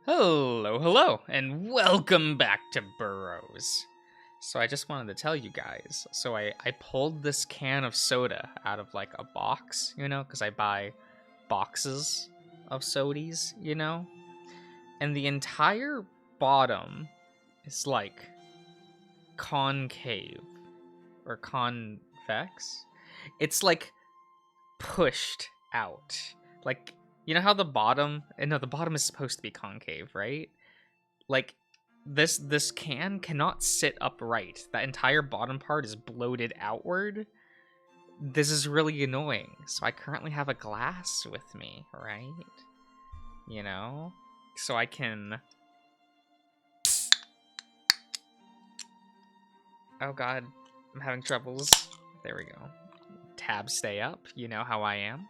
Hello, and welcome back to Burrows. So I just wanted to tell you guys. So I pulled this can of soda out of like a box, because I buy boxes of sodies. And the entire bottom is like concave or convex. It's like pushed out. Like, you know how the bottom, no, the bottom is supposed to be concave, right? Like this can cannot sit upright. That entire bottom part is bloated outward. This is really annoying. So I currently have a glass with me, right? So I can. Oh god, I'm having troubles. There we go. Tabs stay up. You know how I am.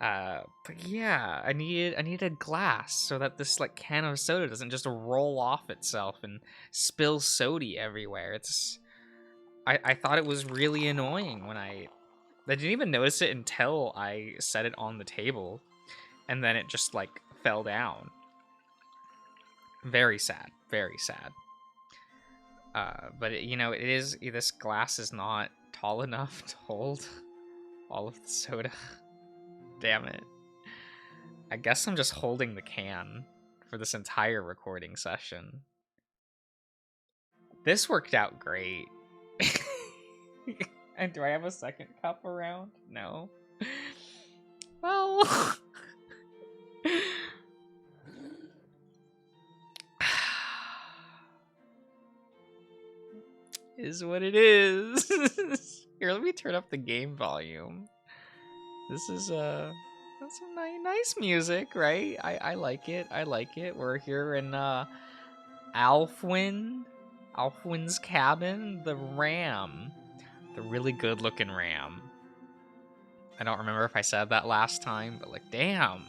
But yeah, I needed glass so that this like can of soda doesn't just roll off itself and spill sody everywhere. I thought it was really annoying when I didn't even notice it until I set it on the table, and then it just like fell down. Very sad, very sad. But this glass is not tall enough to hold all of the soda. Damn it. I guess I'm just holding the can for this entire recording session. This worked out great. And do I have a second cup around? No. Well... is what it is. Here, let me turn up the game volume. This is that's some nice music, right? I like it. I like it. We're here in Alfwin's cabin, the ram, the really good looking ram. I don't remember if I said that last time, but like, damn,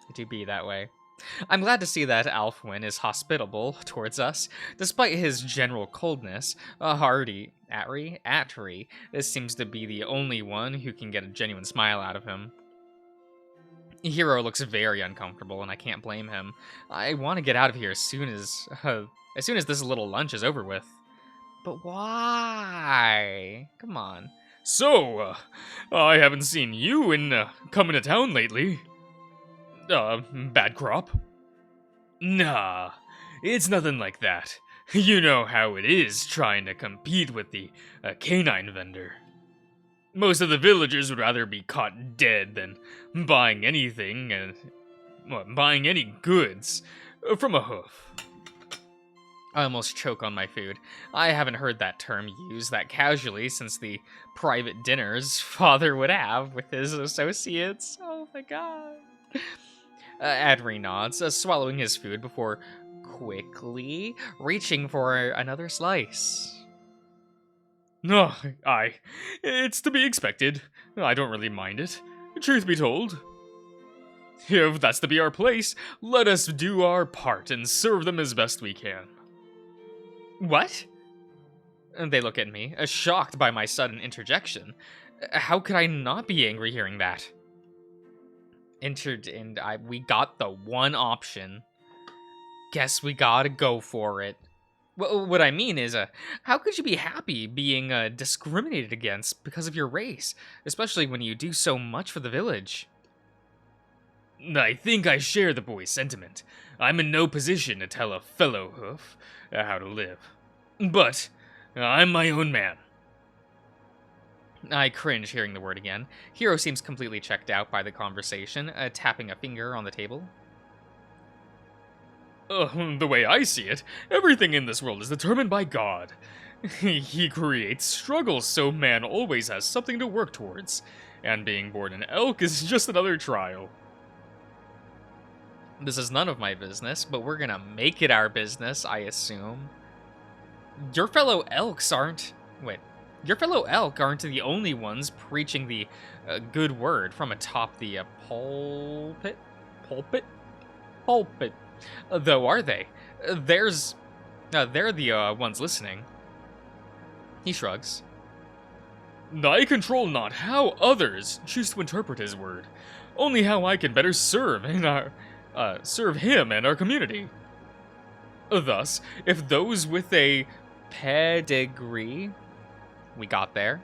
it do be that way. I'm glad to see that Alfwin is hospitable towards us, despite his general coldness. Atri, this seems to be the only one who can get a genuine smile out of him. Hiro looks very uncomfortable, and I can't blame him. I want to get out of here as soon as this little lunch is over with. But why? Come on. So, I haven't seen you in coming to town lately. Bad crop? Nah, it's nothing like that. You know how it is trying to compete with the canine vendor. Most of the villagers would rather be caught dead than buying anything, buying any goods from a hoof. I almost choke on my food. I haven't heard that term used that casually since the private dinners father would have with his associates. Oh my god. Adri nods, swallowing his food before quickly reaching for another slice. No, it's to be expected. I don't really mind it, truth be told. If that's to be our place, let us do our part and serve them as best we can. What? They look at me, shocked by my sudden interjection. How could I not be angry hearing that? We got the one option. Guess we gotta go for it. What I mean is, how could you be happy being discriminated against because of your race, especially when you do so much for the village? I think I share the boy's sentiment. I'm in no position to tell a fellow hoof how to live. But I'm my own man. I cringe hearing the word again. Hiro seems completely checked out by the conversation, tapping a finger on the table. The way I see it, everything in this world is determined by God. He creates struggles, so man always has something to work towards. And being born an elk is just another trial. This is none of my business, but we're gonna make it our business, I assume. Your fellow elk aren't the only ones preaching the good word from atop the pulpit? Pulpit. Though, are they? They're the ones listening. He shrugs. I control not how others choose to interpret his word. only how I can better serve him and our community. Thus, if those with a Pedigree. We got there.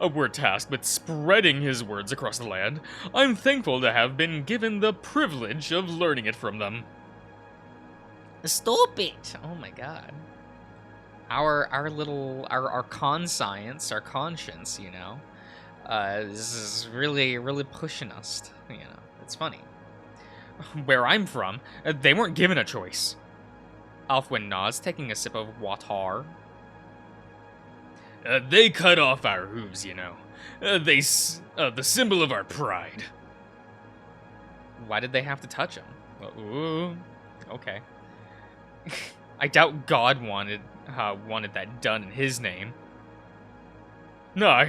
were tasked with spreading his words across the land, I'm thankful to have been given the privilege of learning it from them. Stop it! Oh my god. Our conscience, our conscience, you know, this is really pushing us. You know, it's funny. Where I'm from, they weren't given a choice. Alfwin nods, taking a sip of water. They cut off our hooves, you know. The symbol of our pride. Why did they have to touch him? Ooh, okay. I doubt God wanted that done in his name. No,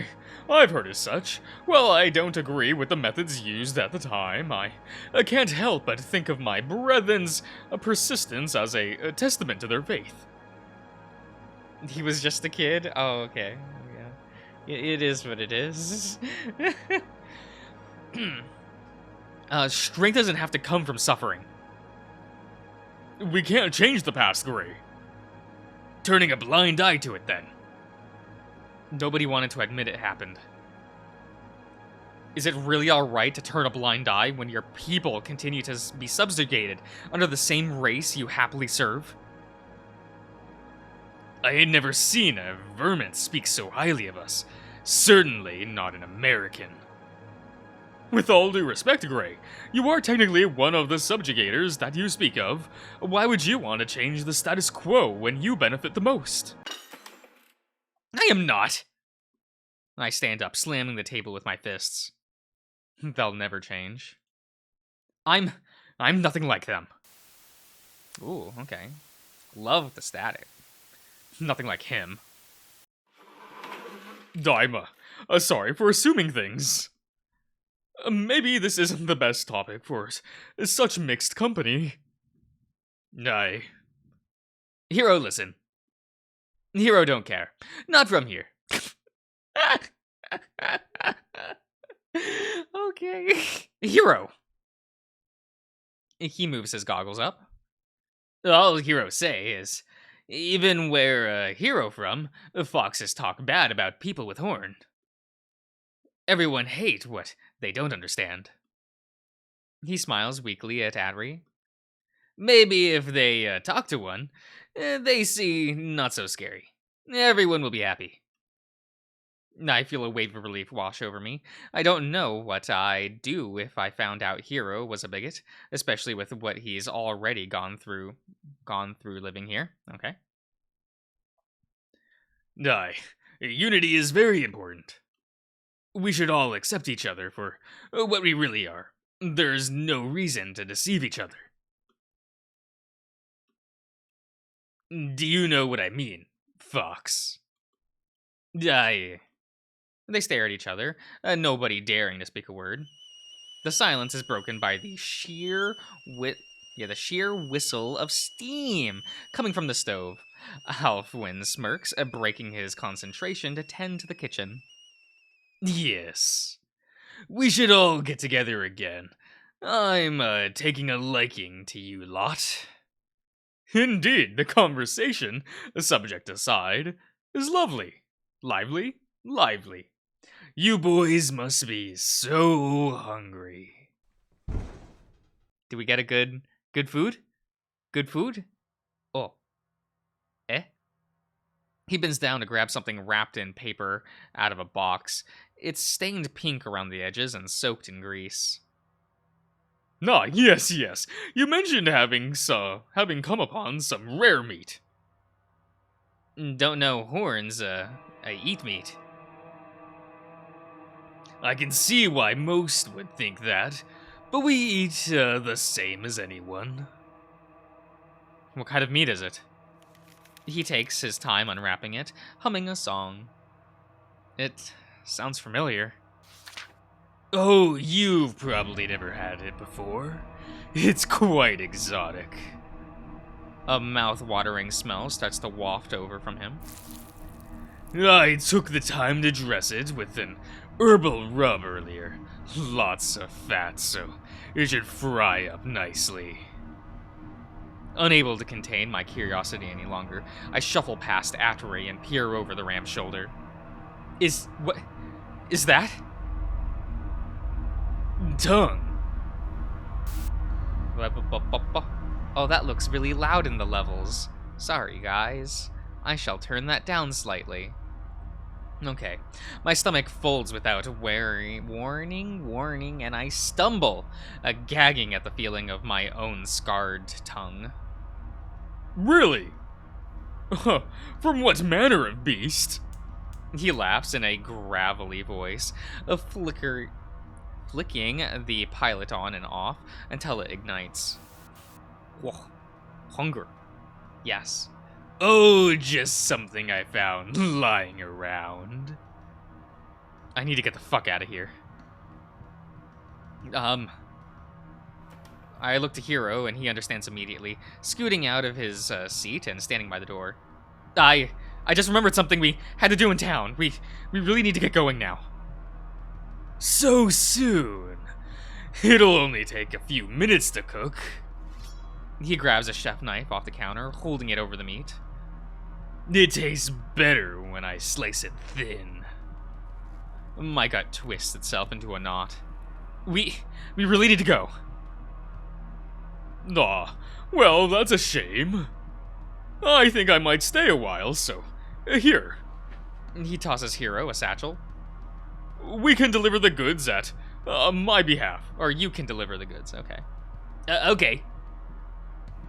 I've heard as such. Well, I don't agree with the methods used at the time. I can't help but think of my brethren's persistence as a testament to their faith. He was just a kid? Oh, okay. Yeah. It is what it is. Strength doesn't have to come from suffering. We can't change the past, Gray. Turning a blind eye to it, then. Nobody wanted to admit it happened. Is it really alright to turn a blind eye when your people continue to be subjugated under the same race you happily serve? I had never seen a vermin speak so highly of us. Certainly not an American. With all due respect, Gray, you are technically one of the subjugators that you speak of. Why would you want to change the status quo when you benefit the most? I am not! I stand up, slamming the table with my fists. They'll never change. I'm nothing like them. Ooh, okay. Love the static. Nothing like him. I'm sorry for assuming things. Maybe this isn't the best topic for such mixed company. Hiro, listen. Hiro don't care. Not from here. Okay. Hiro. He moves his goggles up. All Hiro say is, even where Hiro from, foxes talk bad about people with horn. Everyone hate what they don't understand. He smiles weakly at Adri. Maybe if they talk to one, they see not so scary. Everyone will be happy. I feel a wave of relief wash over me. I don't know what I'd do if I found out Hiro was a bigot, especially with what he's already gone through living here. Okay. Unity is very important. We should all accept each other for what we really are. There's no reason to deceive each other. Do you know what I mean, Fox? They stare at each other, nobody daring to speak a word. The silence is broken by the sheer whistle of steam coming from the stove. Alfwin smirks, breaking his concentration to tend to the kitchen. Yes. We should all get together again. I'm taking a liking to you lot. Indeed, the conversation, subject aside, is lovely. Lively. You boys must be so hungry. Do we get a good food? Good food? Oh. He bends down to grab something wrapped in paper out of a box. It's stained pink around the edges and soaked in grease. Yes. You mentioned having come upon some rare meat. Don't know horns, I eat meat. I can see why most would think that, but we eat the same as anyone. What kind of meat is it? He takes his time unwrapping it, humming a song. It sounds familiar. Oh, you've probably never had it before. It's quite exotic. A mouth-watering smell starts to waft over from him. I took the time to dress it with an herbal rub earlier. Lots of fat, so it should fry up nicely. Unable to contain my curiosity any longer, I shuffle past Atri and peer over the ram's shoulder. What is that? Tongue. Oh, that looks really loud in the levels. Sorry, guys. I shall turn that down slightly. Okay. My stomach folds without warning, and I stumble, gagging at the feeling of my own scarred tongue. Really? From what manner of beast? He laughs in a gravelly voice, flicking the pilot on and off until it ignites. Whoa. Hunger. Yes. Oh, just something I found lying around. I need to get the fuck out of here. I look to Hiro, and he understands immediately, scooting out of his seat and standing by the door. I just remembered something we had to do in town. We really need to get going now. So soon? It'll only take a few minutes to cook. He grabs a chef knife off the counter, holding it over the meat. It tastes better when I slice it thin. My gut twists itself into a knot. We really need to go. Aw, well, that's a shame. I think I might stay a while, so here. He tosses Hiro a satchel. We can deliver the goods at my behalf. Or you can deliver the goods, okay. Okay.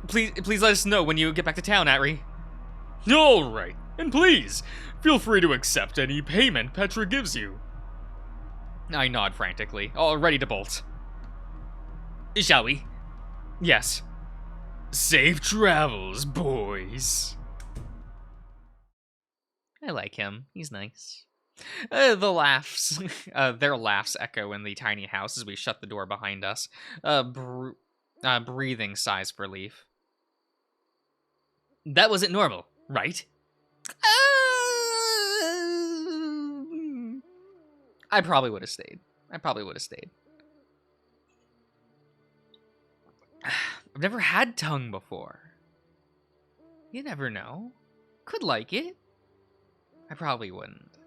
Please let us know when you get back to town, Atri. All right, and please, feel free to accept any payment Petra gives you. I nod frantically, all ready to bolt. Shall we? Yes. Safe travels, boys. I like him. He's nice. Their laughs echo in the tiny house as we shut the door behind us, breathing sighs of relief. That wasn't normal, right? I probably would have stayed. I've never had tongue before. You never know. Could like it. I probably wouldn't.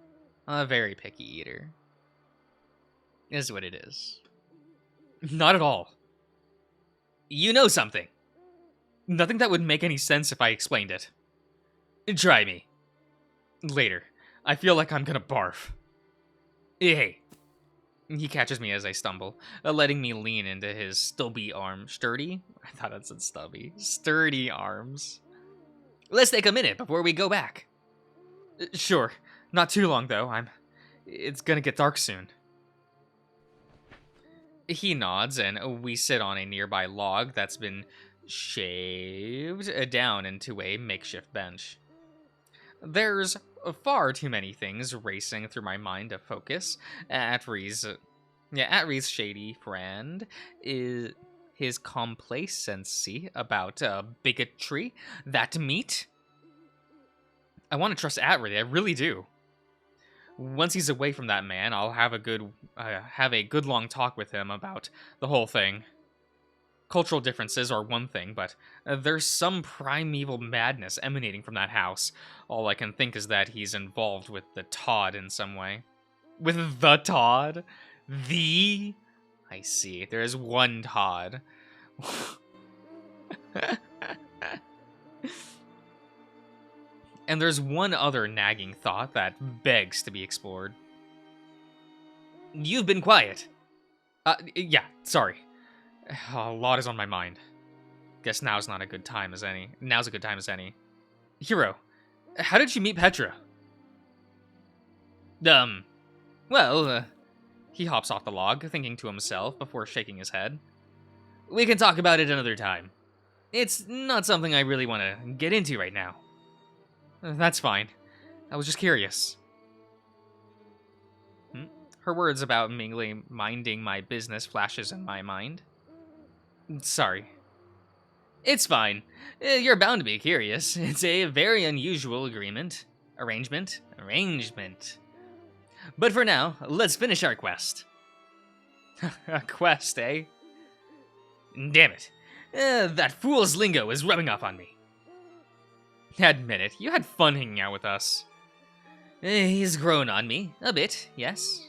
I'm a very picky eater. It is what it is. Not at all. You know something. Nothing that would make any sense if I explained it. Try me. Later. I feel like I'm gonna barf. Hey. He catches me as I stumble, letting me lean into his sturdy arms. Sturdy? I thought it said stubby. Sturdy arms. Let's take a minute before we go back. Sure. Not too long, though. It's gonna get dark soon. He nods, and we sit on a nearby log that's been shaved down into a makeshift bench. There's far too many things racing through my mind to focus. Atri's shady friend is his complacency about bigotry, that meat. I want to trust Atri, I really do. Once he's away from that man, I'll have a good long talk with him about the whole thing. Cultural differences are one thing, but there's some primeval madness emanating from that house. All I can think is that he's involved with the Todd in some way. With the Todd? I see. There is one Todd. And there's one other nagging thought that begs to be explored. You've been quiet. Yeah, sorry. A lot is on my mind. Guess now's a good time as any. Hiro, how did you meet Petra? He hops off the log, thinking to himself before shaking his head. We can talk about it another time. It's not something I really want to get into right now. That's fine. I was just curious. Her words about me minding my business flashes in my mind. Sorry. It's fine. You're bound to be curious. It's a very unusual arrangement. But for now, let's finish our quest. A quest, eh? Damn it. That fool's lingo is rubbing off on me. Admit it, you had fun hanging out with us. He's grown on me, a bit, yes.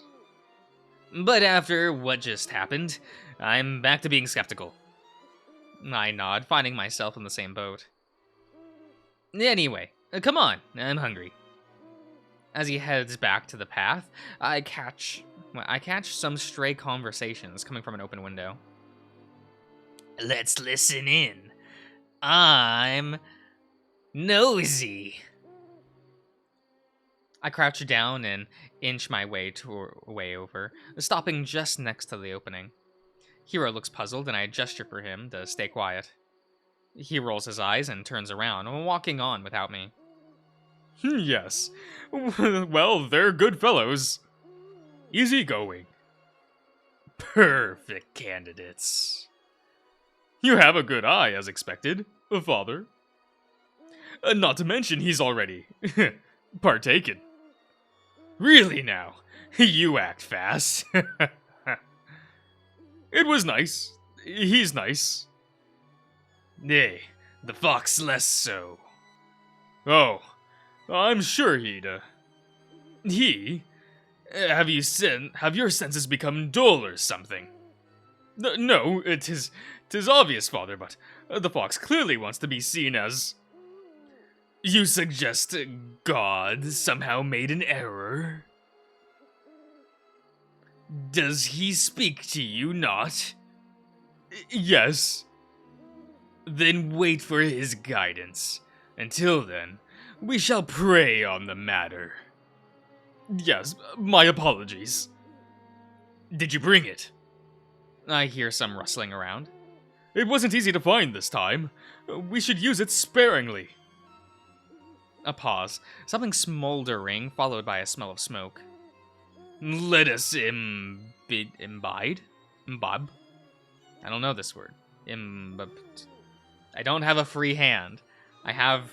But after what just happened, I'm back to being skeptical. I nod, finding myself in the same boat. Anyway, come on, I'm hungry. As he heads back to the path, I catch some stray conversations coming from an open window. Let's listen in. I'm nosy. I crouch down and inch my way over, stopping just next to the opening. Hiro looks puzzled, and I gesture for him to stay quiet. He rolls his eyes and turns around, walking on without me. Yes. Well, they're good fellows. Easygoing. Perfect candidates. You have a good eye, as expected, father. Not to mention he's already partaken. Really now, you act fast. It was nice. He's nice. Nay, the fox less so. Oh, I'm sure he'd, Have your senses become dull or something? No, tis obvious, father, but the fox clearly wants to be seen as... You suggest God somehow made an error? Does he speak to you not? Yes. Then wait for his guidance. Until then, we shall pray on the matter. Yes, my apologies. Did you bring it? I hear some rustling around. It wasn't easy to find this time. We should use it sparingly. A pause, something smoldering, followed by a smell of smoke. Let us Imbibe? I don't know this word. I don't have a free hand. I have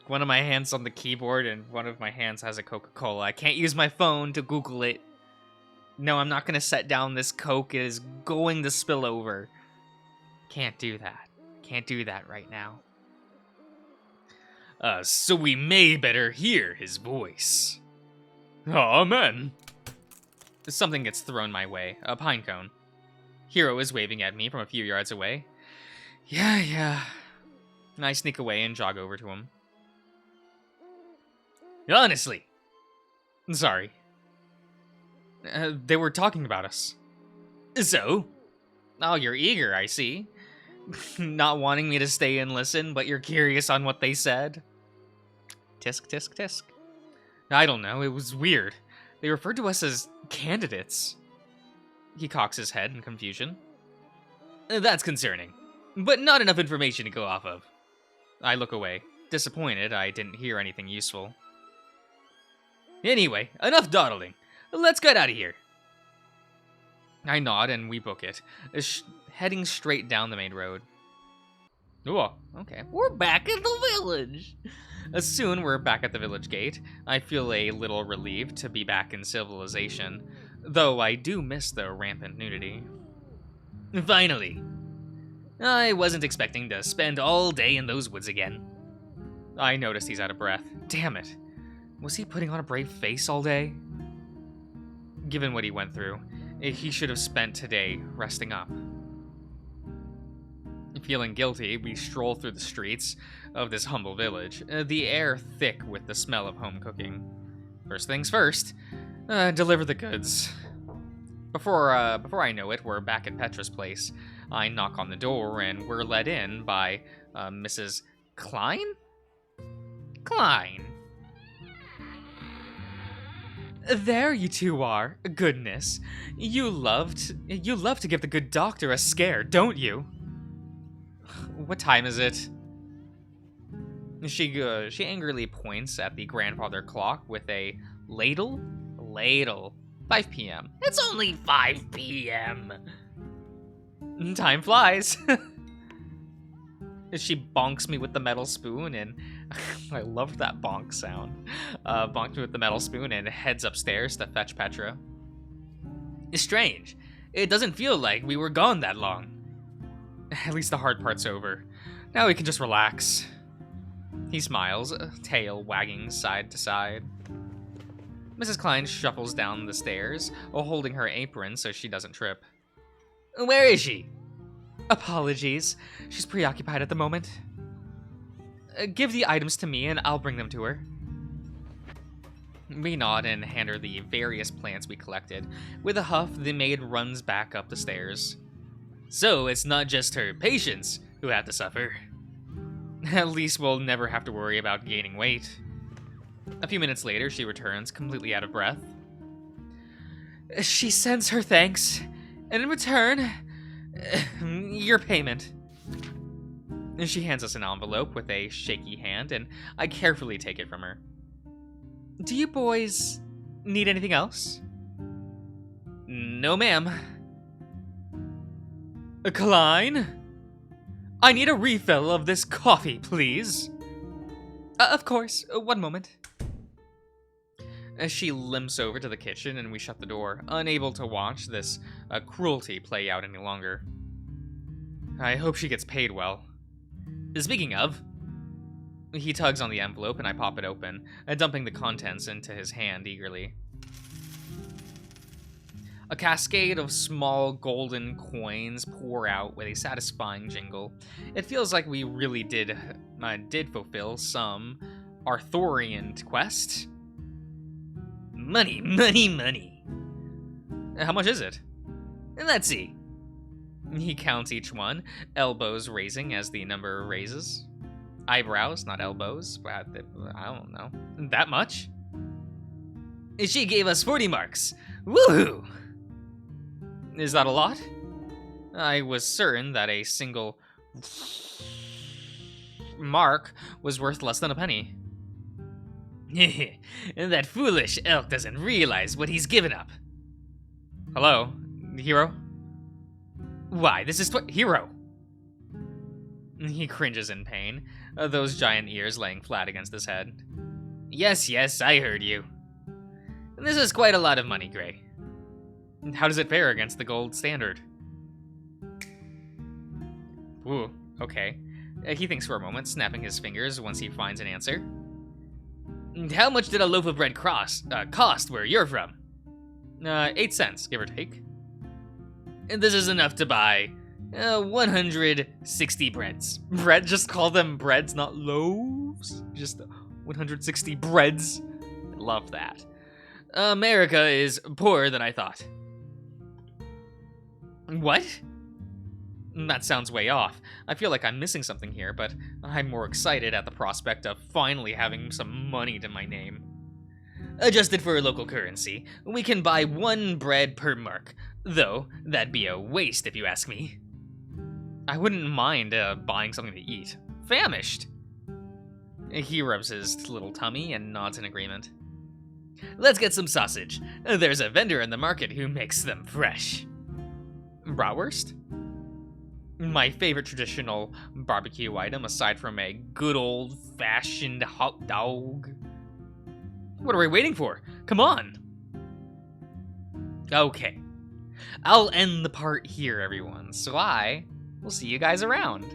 one of my hands on the keyboard and one of my hands has a Coca-Cola. I can't use my phone to Google it. No, I'm not gonna set down this Coke. It is going to spill over. Can't do that. Can't do that right now. So we may better hear his voice. Amen. Something gets thrown my way. A pine cone. Hiro is waving at me from a few yards away. Yeah. I sneak away and jog over to him. Honestly. Sorry. They were talking about us. So? Oh, you're eager, I see. Not wanting me to stay and listen, but you're curious on what they said. Tisk, tisk, tisk. I don't know, it was weird. They referred to us as candidates. He cocks his head in confusion. That's concerning, but not enough information to go off of. I look away, disappointed I didn't hear anything useful. Anyway, enough dawdling. Let's get out of here. I nod and we book it, heading straight down the main road. Oh, okay. We're back at the village. Soon we're back at the village gate. I feel a little relieved to be back in civilization, though I do miss the rampant nudity. Finally. I wasn't expecting to spend all day in those woods again. I noticed he's out of breath. Damn it. Was he putting on a brave face all day? Given what he went through, he should have spent today resting up. Feeling guilty, we stroll through the streets of this humble village, the air thick with the smell of home cooking. First things first, deliver the goods. Before I know it, we're back at Petra's place. I knock on the door, and we're let in by Mrs. Klein? Klein. There you two are. Goodness. You love to give the good doctor a scare, don't you? What time is it? She angrily points at the grandfather clock with a ladle. 5 p.m. It's only 5 p.m. Time flies. She bonks me with the metal spoon, and I loved that bonk sound. Bonked with the metal spoon and heads upstairs to fetch Petra. It's strange. It doesn't feel like we were gone that long. At least the hard part's over. Now we can just relax. He smiles, tail wagging side to side. Mrs. Klein shuffles down the stairs, holding her apron so she doesn't trip. Where is she? Apologies. She's preoccupied at the moment. Give the items to me and I'll bring them to her. We nod and hand her the various plants we collected. With a huff, the maid runs back up the stairs. So it's not just her patients who have to suffer. At least we'll never have to worry about gaining weight. A few minutes later, she returns, completely out of breath. She sends her thanks, and in return, your payment. She hands us an envelope with a shaky hand, and I carefully take it from her. Do you boys need anything else? No, ma'am. Klein? I need a refill of this coffee, please. Of course. One moment. As she limps over to the kitchen and we shut the door, unable to watch this cruelty play out any longer. I hope she gets paid well. Speaking of, he tugs on the envelope and I pop it open, dumping the contents into his hand eagerly. A cascade of small golden coins pour out with a satisfying jingle. It feels like we really did fulfill some Arthurian quest. Money, money, money. How much is it? Let's see. He counts each one, elbows raising as the number raises. Eyebrows, not elbows, but I don't know. That much? She gave us 40 marks. Woohoo! Is that a lot? I was certain that a single mark was worth less than a penny. That foolish elk doesn't realize what he's given up. Hello, Hiro? Why, this is Hiro! He cringes in pain, those giant ears laying flat against his head. Yes, I heard you. This is quite a lot of money, Gray. How does it fare against the gold standard? Ooh, okay. He thinks for a moment, snapping his fingers once he finds an answer. How much did a loaf of bread cost where you're from? 8 cents, give or take. And this is enough to buy 160 breads. Bread? Just call them breads, not loaves? Just 160 breads? Love that. America is poorer than I thought. What? That sounds way off. I feel like I'm missing something here, but I'm more excited at the prospect of finally having some money to my name. Adjusted for local currency, we can buy 1 bread per mark, though that'd be a waste if you ask me. I wouldn't mind buying something to eat. Famished! He rubs his little tummy and nods in agreement. Let's get some sausage. There's a vendor in the market who makes them fresh. Bratwurst? My favorite traditional barbecue item aside from a good old-fashioned hot dog. What are we waiting for? Come on! Okay. I'll end the part here, everyone, so I will see you guys around.